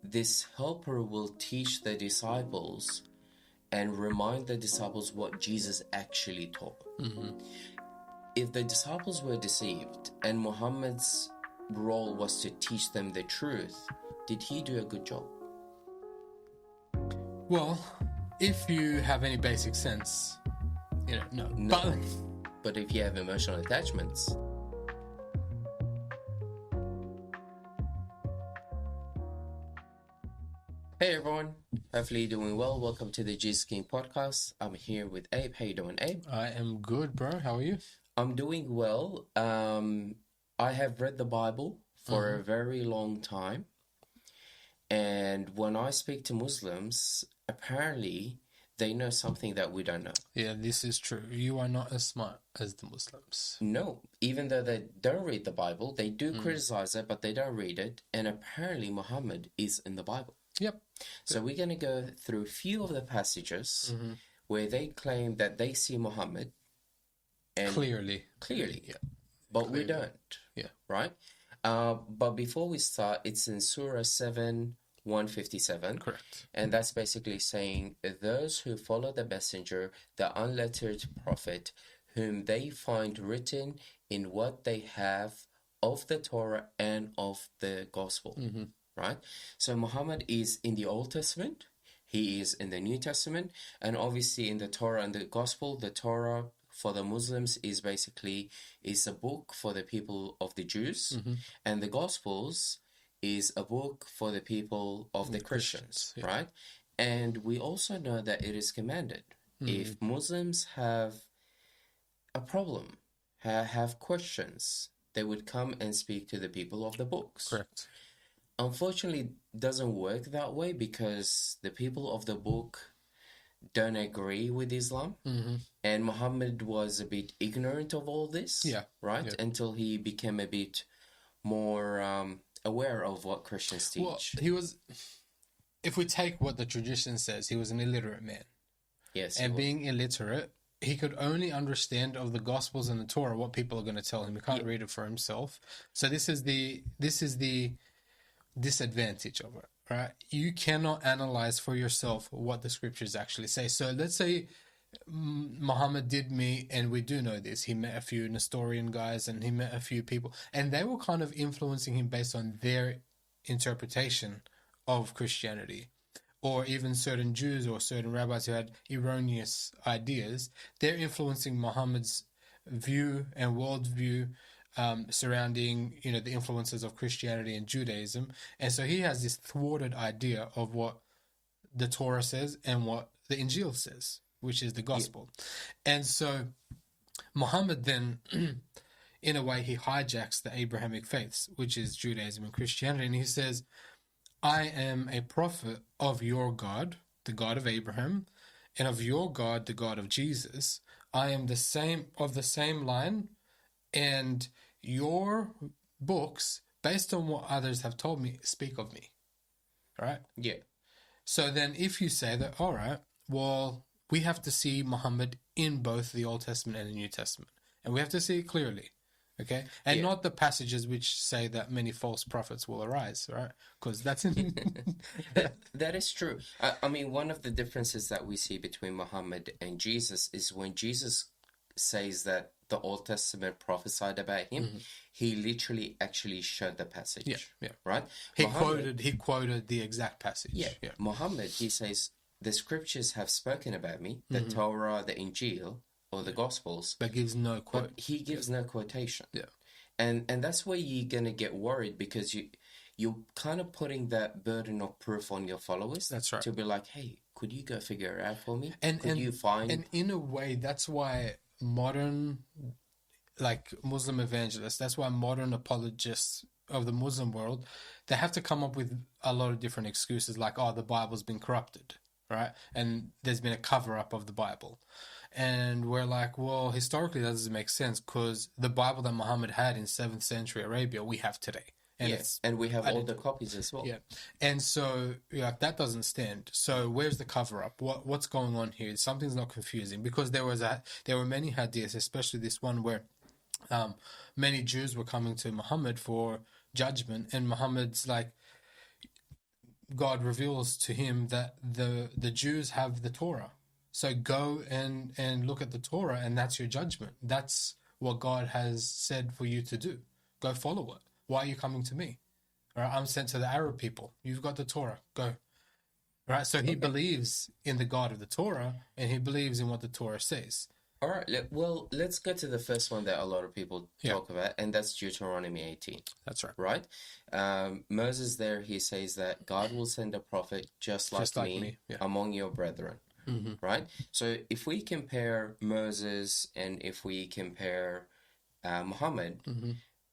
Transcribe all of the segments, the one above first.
this helper will teach the disciples and remind the disciples what Jesus actually taught. If the disciples were deceived and Muhammad's role was to teach them the truth, did he do a good job? Well, if you have any basic sense, no. But if you have emotional attachments... Hey everyone, hopefully you're doing well. Welcome to the Jesus King podcast. I'm here with Abe. How you doing, Abe? I am good, bro. How are you? I'm doing well. I have read the Bible for a very long time. And when I speak to Muslims, apparently they know something that we don't know. Yeah, this is true. You are not as smart as the Muslims. No, even though they don't read the Bible, they do criticize it, but they don't read it. And apparently Muhammad is in the Bible. Yep. So we're going to go through a few of the passages where they claim that they see Muhammad. And Clearly. Yeah. But Clearly. We don't. Yeah. Right? But before we start, it's in Surah 7, 157. Correct. And that's basically saying, those who follow the messenger, the unlettered prophet, whom they find written in what they have of the Torah and of the gospel. Right? So Muhammad is in the Old Testament, he is in the New Testament, and obviously in the Torah and the Gospel. The Torah for the Muslims is a book for the people of the Jews, and the Gospels is a book for the people of the Christians, right? And we also know that it is commanded. If Muslims have a problem, have questions, they would come and speak to the people of the books. Correct. Unfortunately, it doesn't work that way because the people of the book don't agree with Islam. And Muhammad was a bit ignorant of all this, right? Yeah. Until he became a bit more aware of what Christians teach. Well, he was, if we take what the tradition says, he was an illiterate man. Yes. And being illiterate, he could only understand of the Gospels and the Torah what people are going to tell him. He can't read it for himself. So this is the disadvantage of it, right? You cannot analyze for yourself what the scriptures actually say. So let's say Muhammad did meet, and we do know this, he met a few Nestorian guys and he met a few people, and they were kind of influencing him based on their interpretation of Christianity, or even certain Jews or certain rabbis who had erroneous ideas. They're influencing Muhammad's view and worldview surrounding, the influences of Christianity and Judaism. And so he has this thwarted idea of what the Torah says and what the Injil says, which is the gospel. Yeah. And so Muhammad then, in a way, he hijacks the Abrahamic faiths, which is Judaism and Christianity. And he says, I am a prophet of your God, the God of Abraham, and of your God, the God of Jesus. I am the same line, and your books, based on what others have told me, speak of me. Right? Yeah. So then if you say that, all right, well, we have to see Muhammad in both the Old Testament and the New Testament. And we have to see it clearly. Okay? And not the passages which say that many false prophets will arise, right? Because that's in... that is true. I mean, one of the differences that we see between Muhammad and Jesus is when Jesus says that the Old Testament prophesied about him, he literally actually showed the passage. Yeah. Right? He quoted the exact passage. Yeah. Muhammad, he says, the scriptures have spoken about me, the Torah, the Injil, or the Gospels. But gives no quote. But he gives no quotation. Yeah. And that's where you're going to get worried, because you're kind of putting that burden of proof on your followers. That's right. To be like, hey, could you go figure it out for me? And you find... And in a way, that's why modern, Muslim evangelists, that's why modern apologists of the Muslim world, they have to come up with a lot of different excuses, like, oh, the Bible's been corrupted, right? And there's been a cover-up of the Bible. And we're like, well, historically that doesn't make sense, because the Bible that Muhammad had in 7th century Arabia, we have today. And and we have all the copies as well. Yeah. And so that doesn't stand. So where's the cover-up? What's going on here? Something's not confusing, because there were many hadiths, especially this one where many Jews were coming to Muhammad for judgment, and Muhammad's like, God reveals to him that the Jews have the Torah. So go and look at the Torah, and that's your judgment. That's what God has said for you to do. Go follow it. Why are you coming to me? All right, I'm sent to the Arab people. You've got the Torah. Go. Right, so he believes in the God of the Torah, and he believes in what the Torah says. All right, well, let's get to the first one that a lot of people talk about, and that's Deuteronomy 18. That's right. Right? Moses there, he says that God will send a prophet just like me. Among your brethren. Right? So if we compare Moses and if we compare Muhammad,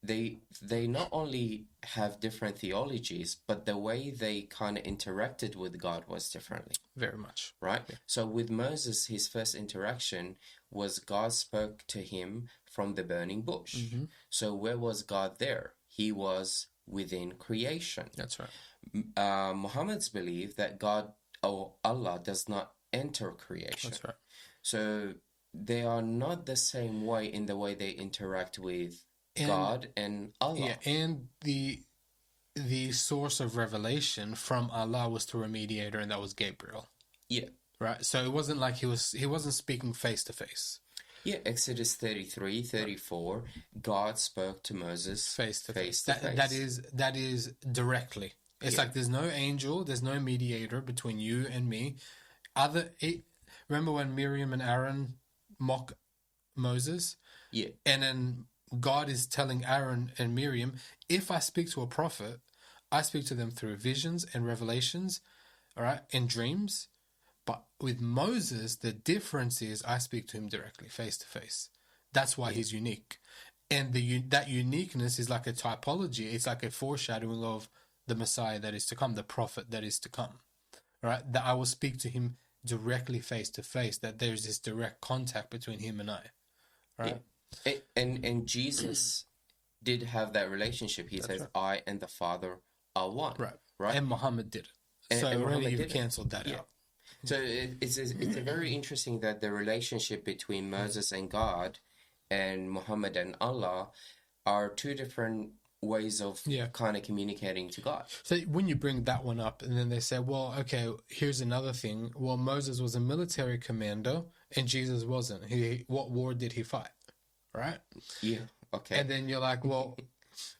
they not only have different theologies, but the way they kind of interacted with God was differently. Very much. Right? Yeah. So with Moses, his first interaction was God spoke to him from the burning bush. So where was God there? He was within creation. That's right. Muhammad's belief that God or Allah does not enter creation. That's right. So they are not the same way in the way they interact with God and Allah. Yeah, and the source of revelation from Allah was through a mediator, and that was Gabriel. Yeah. Right? So it wasn't like he wasn't speaking face to face. Yeah, Exodus 33, 34, God spoke to Moses face to face. That is directly. It's like there's no angel, there's no mediator between you and me. Remember when Miriam and Aaron mock Moses? Yeah. And then God is telling Aaron and Miriam, if I speak to a prophet, I speak to them through visions and revelations, all right, and dreams. But with Moses, the difference is I speak to him directly, face to face. That's why he's unique. And that uniqueness is like a typology. It's like a foreshadowing of the Messiah that is to come, the prophet that is to come. All right, that I will speak to him directly, face to face, that there's this direct contact between him and I. Right? Yeah. And Jesus did have that relationship. He says, I and the Father are one. Right? And Muhammad did it. So already you've cancelled that out. So it's a very interesting that the relationship between Moses and God and Muhammad and Allah are two different ways of kind of communicating to God. So when you bring that one up and then they say, well, okay, here's another thing. Well, Moses was a military commander and Jesus wasn't. What war did he fight? Right? Yeah, okay. And then you're like, well,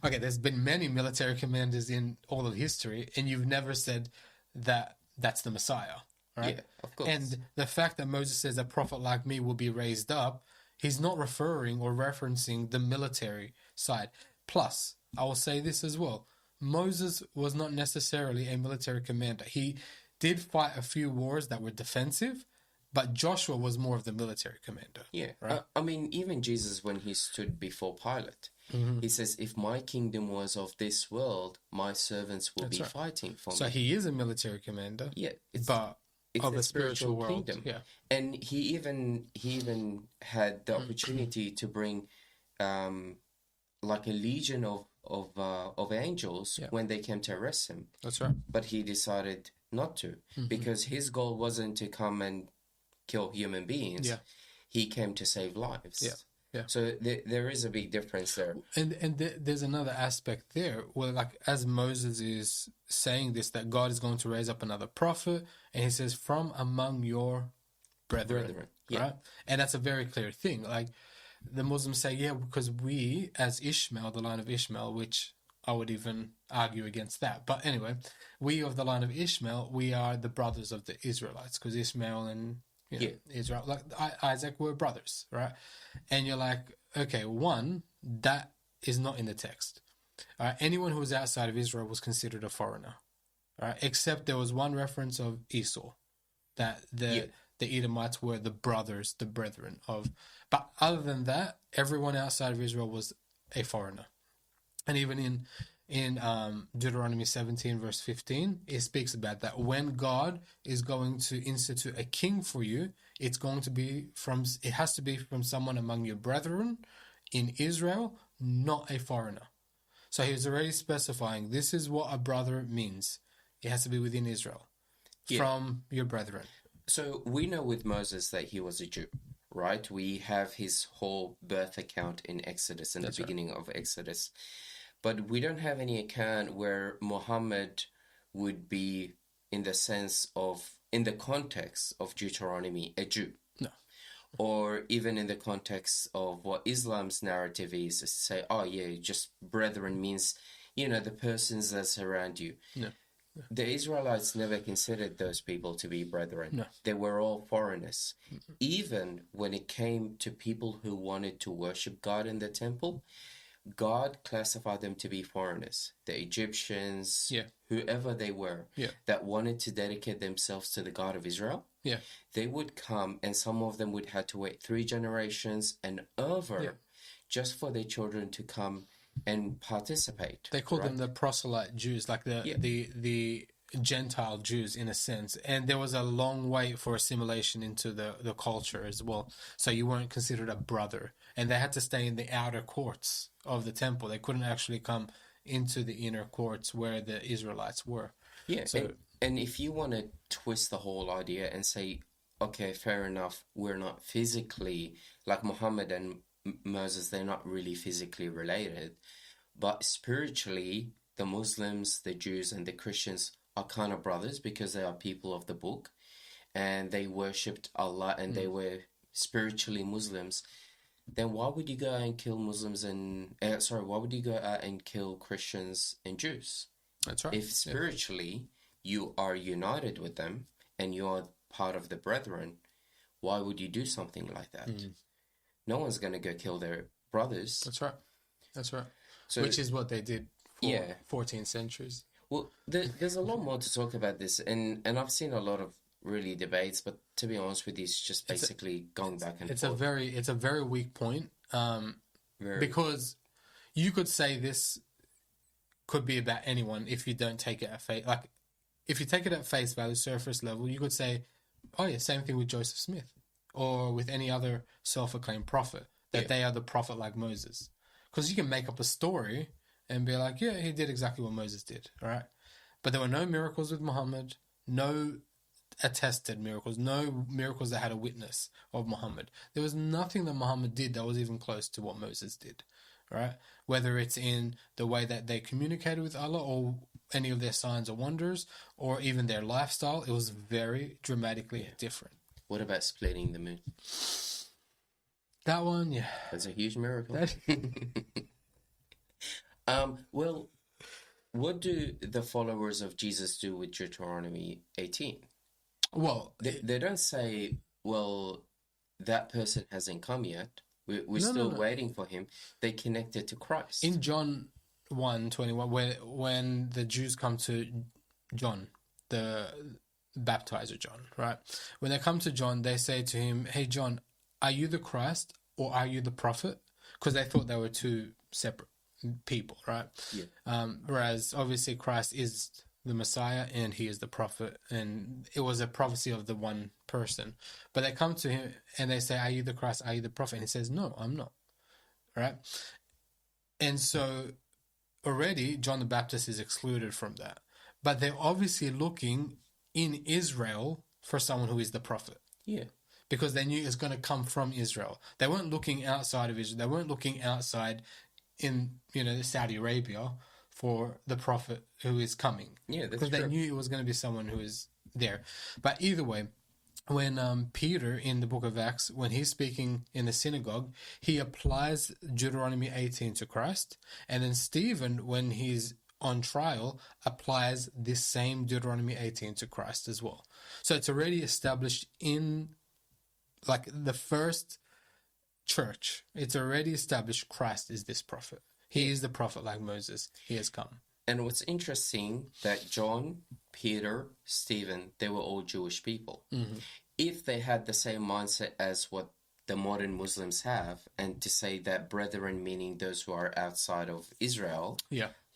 okay, there's been many military commanders in all of history and you've never said that that's the Messiah. Right? Yeah, of course. And the fact that Moses says a prophet like me will be raised up, he's not referring or referencing the military side. Plus, I will say this as well. Moses was not necessarily a military commander. He did fight a few wars that were defensive, but Joshua was more of the military commander. Yeah. Right? I mean, even Jesus, when he stood before Pilate, he says, if my kingdom was of this world, my servants will be fighting for me. So he is a military commander. Yeah. It's of a a spiritual world. kingdom. Yeah. And he even had the opportunity to bring like a legion of angels when they came to arrest him. That's right. But he decided not to because his goal wasn't to come and kill human beings. Yeah. He came to save lives. Yeah. Yeah. So there is a big difference there. And there's another aspect there where, like, as Moses is saying this, that God is going to raise up another prophet, and he says, from among your brethren. Right? And that's a very clear thing. Like, the Muslims say, yeah, because we, as Ishmael, the line of Ishmael, which I would even argue against that. But anyway, we of the line of Ishmael, we are the brothers of the Israelites, because Ishmael and Israel, like Isaac, were brothers, right? And you're like, okay, one, that is not in the text. Anyone who was outside of Israel was considered a foreigner, right? Except there was one reference of Esau, that the Edomites were the brothers, the brethren of. But other than that, everyone outside of Israel was a foreigner. And even in Deuteronomy 17 verse 15, it speaks about that. When God is going to institute a king for you, it has to be from someone among your brethren in Israel, not a foreigner. So he's already specifying this is what a brother means. It has to be within Israel, from your brethren. So we know with Moses that he was a Jew, right? We have his whole birth account in Exodus, in the beginning of Exodus. But we don't have any account where Muhammad would be in the sense of, in the context of Deuteronomy, a Jew. No. Or even in the context of what Islam's narrative is to say, oh yeah, just brethren means, the persons that surround you. No. The Israelites never considered those people to be brethren. No. They were all foreigners. Even when it came to people who wanted to worship God in the temple, God classified them to be foreigners. The Egyptians, whoever they were, that wanted to dedicate themselves to the God of Israel, they would come, and some of them would have to wait 3 generations and over just for their children to come and participate. They called them the proselyte Jews, like the Gentile Jews in a sense. And there was a long wait for assimilation into the culture as well. So you weren't considered a brother. And they had to stay in the outer courts of the temple. They couldn't actually come into the inner courts where the Israelites were. Yeah, so, and if you want to twist the whole idea and say, okay, fair enough, we're not physically, like Muhammad and Moses, they're not really physically related, but spiritually, the Muslims, the Jews, and the Christians are kind of brothers because they are people of the book, and they worshipped Allah, and they were spiritually Muslims. Then why would you go and kill Muslims and why would you go out and kill Christians and Jews? That's right. If spiritually you are united with them and you are part of the brethren, why would you do something like that? No one's going to go kill their brothers. That's right. That's right. So, which is what they did for 14 centuries. Well, there's a lot more to talk about this, and I've seen a lot of really debates, but to be honest with you, it's just basically going back and forth. It's a very weak point, because you could say this could be about anyone if you don't take it at face. Like, if you take it at face value, surface level, you could say, oh yeah, same thing with Joseph Smith or with any other self-acclaimed prophet, that they are the prophet like Moses. Because you can make up a story and be like, yeah, he did exactly what Moses did, all right? But there were no miracles with Muhammad, no attested miracles, no miracles that had a witness of Muhammad. There was nothing that Muhammad did that was even close to what Moses did, right? Whether it's in the way that they communicated with Allah or any of their signs or wonders or even their lifestyle, it was very dramatically different. What about splitting the moon? That one, yeah. That's a huge miracle. Well, what do the followers of Jesus do with Deuteronomy 18? Well, they don't say, well, that person hasn't come yet. We're still waiting for him. They connect it to Christ. In John 1:21, when the Jews come to John, the baptizer John, right? When they come to John, they say to him, hey, John, are you the Christ or are you the prophet? Because they thought they were two separate people, right? Yeah. Whereas obviously Christ is the Messiah and he is the prophet, and it was a prophecy of the one person. But they come to him and they say, are you the Christ? Are you the prophet? And he says, no, I'm not. Right? And so already John the Baptist is excluded from that. But they're obviously looking in Israel for someone who is the prophet. Yeah. Because they knew it's going to come from Israel. They weren't looking outside of Israel. They weren't looking outside in, Saudi Arabia for the prophet who is coming. Yeah, that's because true. They knew it was going to be someone who is there. But either way, when Peter in the book of Acts, when he's speaking in the synagogue, he applies Deuteronomy 18 to Christ. And then Stephen, when he's on trial, applies this same Deuteronomy 18 to Christ as well. So it's already established in the first church. It's already established Christ is this prophet. He is the prophet like Moses. He has come. And what's interesting that John, Peter, Stephen, they were all Jewish people. Mm-hmm. If they had the same mindset as what the modern Muslims have, and to say that brethren meaning those who are outside of Israel,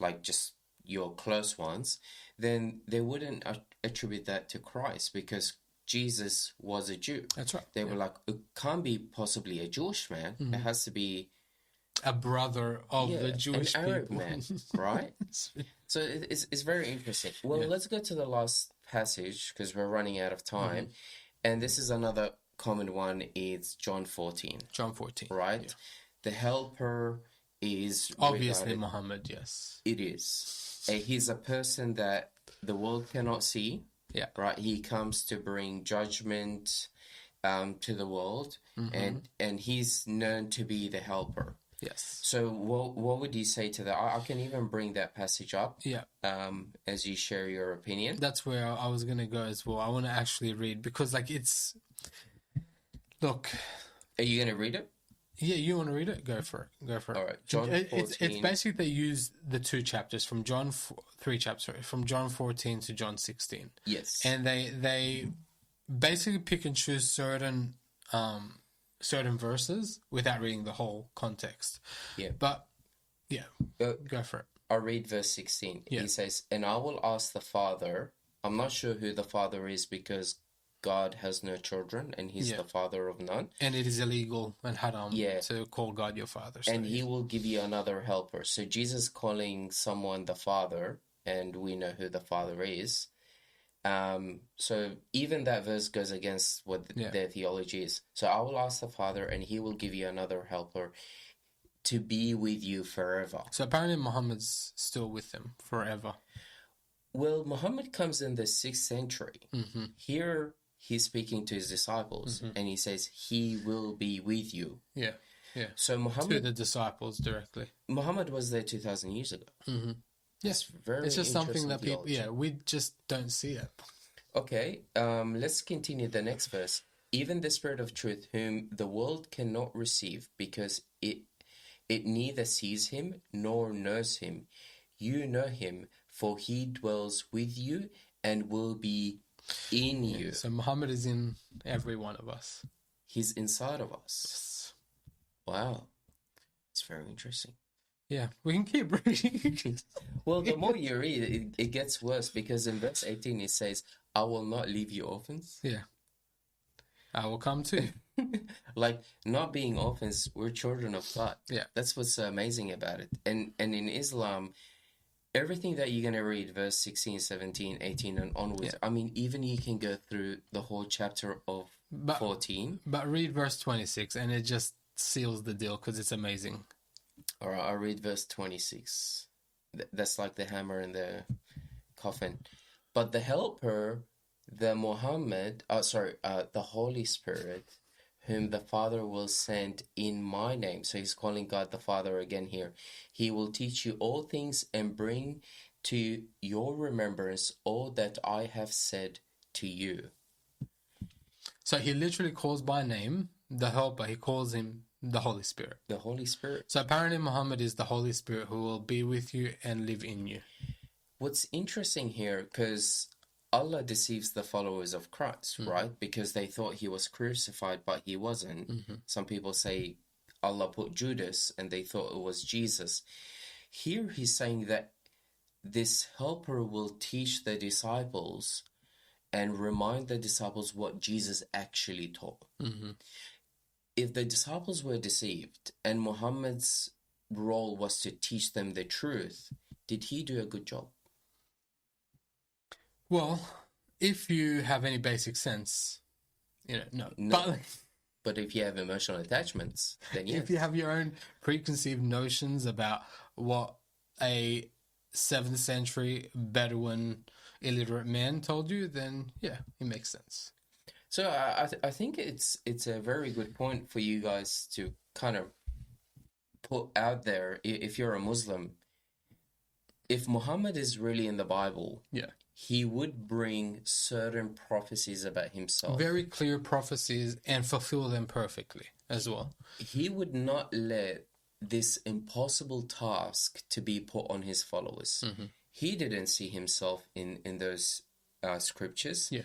like just your close ones, then they wouldn't attribute that to Christ because Jesus was a Jew. That's right. They were like, it can't be possibly a Jewish man. Mm-hmm. It has to be a brother of the Jewish an Arab people. man, right? So it's very interesting. Well, let's go to the last passage because we're running out of time. Mm-hmm. And this is another common one. It's John 14. John 14. Right? Yeah. The helper is obviously Muhammad, yes. It is. He's a person that the world cannot see. Yeah. Right. He comes to bring judgment to the world, and he's known to be the helper. Yes. So what would you say to that? I can even bring that passage up. Yeah. As you share your opinion. That's where I was gonna go as well. I want to actually read because look. Are you gonna read it? Yeah, you want to read it? Go for it. All right. John 14. It's basically they use the two chapters from three chapters, from John 14 to John 16. Yes. And they basically pick and choose certain verses without reading the whole context. Yeah. But yeah, go for it. I'll read verse 16. Yeah. He says, "And I will ask the Father." I'm not sure who the Father is because God has no children and he's the father of none. And it is illegal and haram to call God your father. So and he will give you another helper. So Jesus calling someone the Father, and we know who the Father is. So even that verse goes against what their theology is. So I will ask the Father and he will give you another helper to be with you forever. So apparently Muhammad's still with them forever. Well, Muhammad comes in the 6th century. Here he's speaking to his disciples and he says he will be with you. Yeah. So Muhammad, to the disciples directly. Muhammad was there 2,000 years ago. Yes, very it's just something that theology. people, we just don't see it. Okay, let's continue the next verse. Even the Spirit of truth, whom the world cannot receive, because it neither sees him nor knows him. You know him, for he dwells with you and will be in you. So Muhammad is in every one of us. He's inside of us. Yes. Wow, it's very interesting. Yeah, we can keep reading. Well, the more you read, it gets worse, because in verse 18 it says, "I will not leave you orphans." Yeah, I will come too. Like, not being orphans, we're children of God. Yeah, that's what's amazing about it. And in Islam, everything that you're going to read, verse 16, 17, 18 and onwards, I mean, even you can go through the whole chapter of 14. But read verse 26 and it just seals the deal because it's amazing. All right, I'll read verse 26. That's like the hammer in the coffin. But the helper, the Holy Spirit, whom the Father will send in my name. So he's calling God the Father again here. He will teach you all things and bring to your remembrance all that I have said to you. So he literally calls by name the helper. He calls him the Holy Spirit. The Holy Spirit. So apparently Muhammad is the Holy Spirit who will be with you and live in you. What's interesting here, because Allah deceives the followers of Christ, right? Because they thought he was crucified, but he wasn't. Some people say Allah put Judas and they thought it was Jesus. Here he's saying that this helper will teach the disciples and remind the disciples what Jesus actually taught. If the disciples were deceived and Muhammad's role was to teach them the truth, did he do a good job? Well, if you have any basic sense, no. But if you have emotional attachments, then yes. If you have your own preconceived notions about what a 7th century Bedouin illiterate man told you, then yeah, it makes sense. So I think it's a very good point for you guys to kind of put out there. If you're a Muslim, if Muhammad is really in the Bible, he would bring certain prophecies about himself. Very clear prophecies and fulfill them perfectly as well. He would not let this impossible task to be put on his followers. He didn't see himself in those scriptures. Yeah.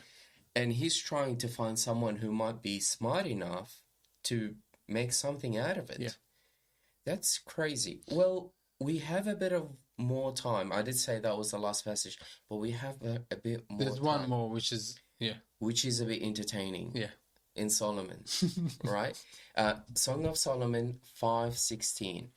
And he's trying to find someone who might be smart enough to make something out of it. Yeah. That's crazy. Well, we have a bit of more time. I did say that was the last passage, but we have a bit more There's time, one more, which is a bit entertaining. Yeah. In Solomon, right? Song of Solomon 5:16.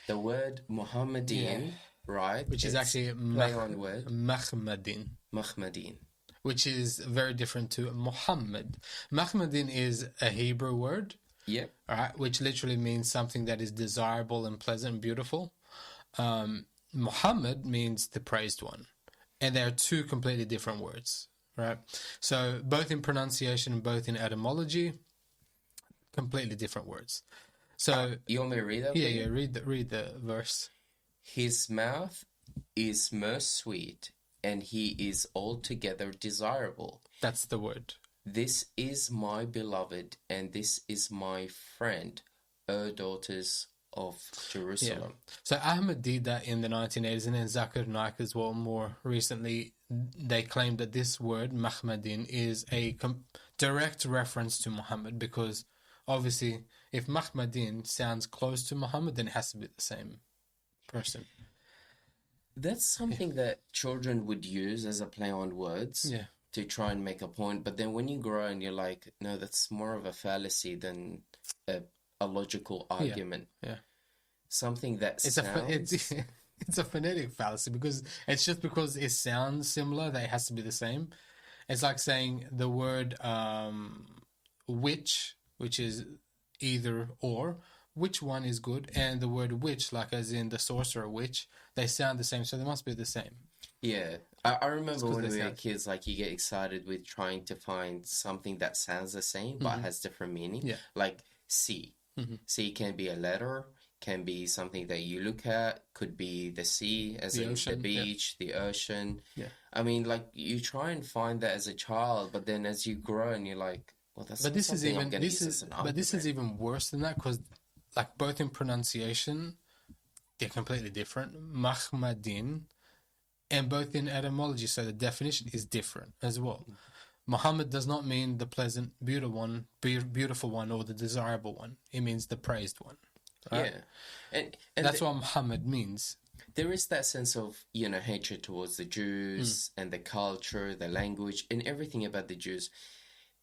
The word Muhammadin, right? Which is actually play on word. Mahmadin. Which is very different to Muhammad. Mahmadin is a Hebrew word. Yeah. Right, which literally means something that is desirable and pleasant and beautiful. Muhammad means the praised one. and they are two completely different words, right? So both in pronunciation and both in etymology, completely different words. So You want me to read that? yeah, read the verse. His mouth is most sweet, and he is altogether desirable. That's the word. This is my beloved, and this is my friend, O daughters of Jerusalem. So Ahmed did that in the 1980s, and then Zakir Naik as well. More recently, they claimed that this word, Mahmadin, is a direct reference to Muhammad, because obviously if Mahmadin sounds close to Muhammad, then it has to be the same person. That's something that children would use as a play on words to try and make a point. But then when you grow and you're like, no, that's more of a fallacy than a logical argument. Yeah. Something that It's sounds... it's a phonetic fallacy, because it's just because it sounds similar that it has to be the same. It's like saying the word which is either or, which one is good, and the word witch, like as in the sorcerer witch, they sound the same, so they must be the same. Yeah. I remember when we were kids, like, you get excited with trying to find something that sounds the same but has different meaning. Yeah. Like sea. Sea can be a letter, can be something that you look at, could be the sea, as in the beach, the ocean. Yeah. I mean, like, you try and find that as a child, but then as you grow and you're like, well, that's not something I'm going to use as an argument. But this is even worse than that, because like both in pronunciation, they're completely different. Mahmadin, and both in etymology, so the definition is different as well. Muhammad does not mean the pleasant, beautiful one, or the desirable one. It means the praised one. Right? Yeah, and that's what Muhammad means. There is that sense of, hatred towards the Jews and the culture, the language, and everything about the Jews.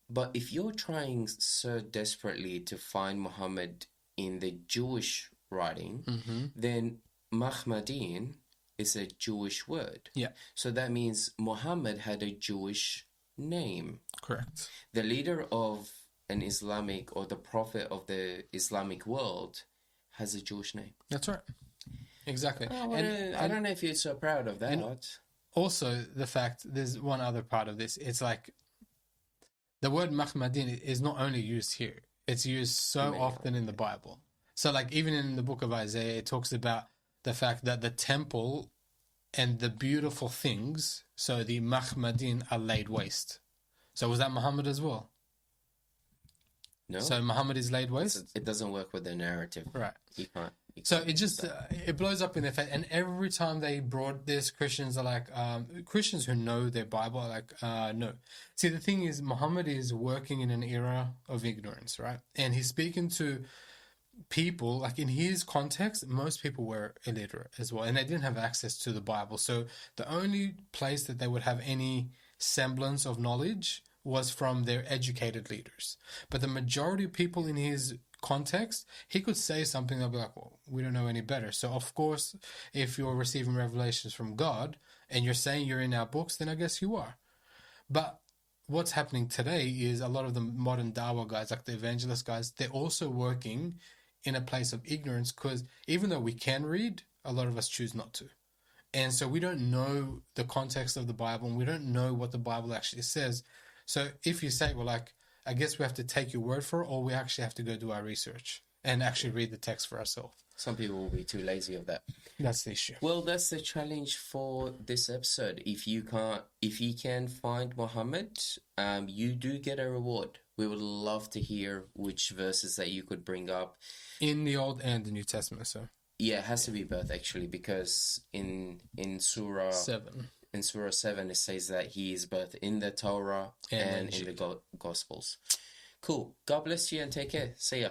But if you're trying so desperately to find Muhammad in the Jewish writing, then Mahmadin is a Jewish word. Yeah. So that means Muhammad had a Jewish name. Correct. The leader of an Islamic, or the prophet of the Islamic world, has a Jewish name. That's right. Exactly. I don't know if you're so proud of that. And also, the fact, there's one other part of this. It's like the word Mahmadin is not only used here. It's used so often in the Bible. So like even in the book of Isaiah, it talks about the fact that the temple and the beautiful things, so the Mahmadin, are laid waste. So was that Muhammad as well? No. So Muhammad is laid waste? It doesn't work with the narrative. Right. You can't so it just, it blows up in their face. And every time they brought this, Christians are like, Christians who know their Bible are like, no. See, the thing is, Muhammad is working in an era of ignorance, right? And he's speaking to people, like in his context, most people were illiterate as well. And they didn't have access to the Bible. So the only place that they would have any semblance of knowledge was from their educated leaders. But the majority of people in his context, he could say something, they'll be like, well, we don't know any better. So of course, if you're receiving revelations from God and you're saying you're in our books, then I guess you are. But what's happening today is a lot of the modern Dawah guys, like the evangelist guys, they're also working in a place of ignorance, because even though we can read, a lot of us choose not to. And so we don't know the context of the Bible, and we don't know what the Bible actually says. So if you say, well, like, I guess we have to take your word for it, or we actually have to go do our research and actually read the text for ourselves. Some people will be too lazy of that. That's the issue. Well, that's the challenge for this episode. If you can find Muhammad, you do get a reward. We would love to hear which verses that you could bring up. In the Old and the New Testament, so. Yeah, it has to be both, actually, because in Surah 7. In Surah 7, it says that he is both in the Torah and in the Gospels. Cool. God bless you and take care. See ya.